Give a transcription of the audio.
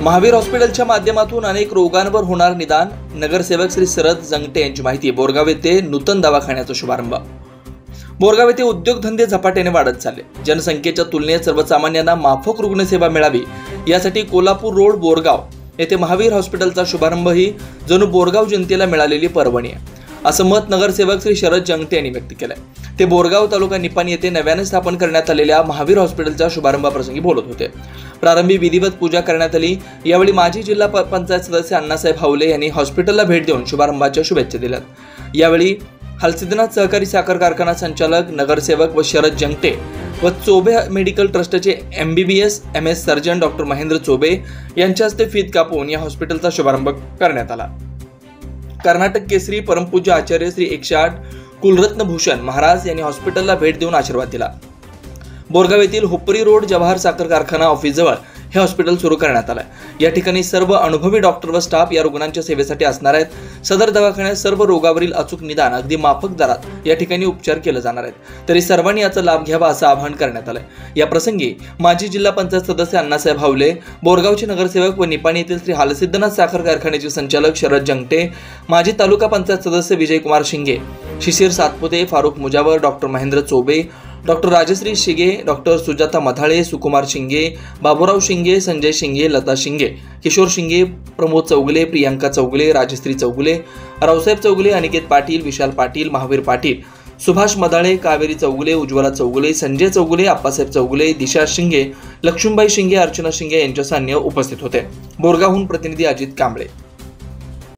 महावीर हॉस्पिटलच्या माध्यमातून अनेक रोगांवर होणार निदान. नगरसेवक श्री शरद जंगटे यांची माहिती. बोरगाव येथे नूतन दवाखान्याचा शुभारंभ. बोरगाव येथे उद्योगधंदे झपाट्याने वाढत चालले. जनसंख्येच्या तुलनेत सर्वसामान्यांना माफक रुग्णसेवा मिळावी यासाठी कोल्हापूर रोड बोरगाव येथे महावीर हॉस्पिटलचा शुभारंभ ही जणू बोरगाव जनतेला मिळालेली पर्वणी आहे, असं मत नगरसेवक श्री शरद जंगटे यांनी व्यक्त केलंय. ते बोरगाव तालुका निपाणी येथे नव्याने स्थापन करण्यात आलेल्या महावीर हॉस्पिटलच्या शुभारंभाप्रसंगी बोलत होते. प्रारंभी विधिवत पूजा करण्यात आली. यावेळी माजी जिल्हा पंचायत सदस्य अण्णासाहेब हावले यांनी हॉस्पिटलला भेट देऊन शुभारंभाच्या शुभेच्छा दिल्यात. यावेळी हलसिद्धनाथ सहकारी साखर कारखाना संचालक, नगरसेवक व शरद जंगटे व चोबे मेडिकल ट्रस्टचे MBBS MS surgeon doctor Mahendra Chobe यांच्या हस्ते फीत कापून या हॉस्पिटलचा शुभारंभ करण्यात आला. कर्नाटक केसरी परमपूज्य आचार्य श्री 108 कुलरत्न भूषण महाराज यांनी हॉस्पिटलला भेट देऊन आशीर्वाद दिला. बोरगाव येथील हुपरी रोड जवाहर साखर कारखाना ऑफिस जवळ हे हॉस्पिटल सुरू करण्यात आलं. या ठिकाणी सर्व अनुभवी डॉक्टर व स्टाफ या रुग्णांच्या सेवेसाठी असणार आहेत. सदर दवाखान्यात सर्व रोगावरील अचूक निदान अगदी माफक दरात या ठिकाणी उपचार केले जाणार आहेत. तरी सर्वांनी याचा लाभ घ्यावा असं आवाहन करण्यात आलं. या प्रसंगी माजी जिल्हा पंचायत सदस्य अण्णासाहेब हावले, बोरगावचे नगरसेवक व निपाणी येथील श्री हलसिद्धनाथ साखर कारखान्याचे संचालक शरद जंगटे, माजी तालुका पंचायत सदस्य Vijaykumar Shinge, Shishir Satpute, Farukh Mujawar, doctor Mahendra Chobe, doctor Rajashree Shige, doctor Sujata Madhale, Sukumar Shinge, Baburao शिंगे, संजय शिंगे, लता शिंगे, किशोर शिंगे, प्रमोद चौगुले, प्रियांका चौगुले, राजश्री चौगुले, रावसाहेब चौगुले, अनिकेत पाटील, विशाल पाटील, महावीर पाटील, सुभाष मधाळे, कावेरी चौगुले, उज्ज्वला चौगुले, संजय चौगुले, आप्पासाहेब चौगुले, दिशा शिंगे, लक्ष्मीबाई शिंगे, अर्चना शिंगे यांच्यासह अन्य उपस्थित होते. बोरगावहून प्रतिनिधी अजित कांबळे.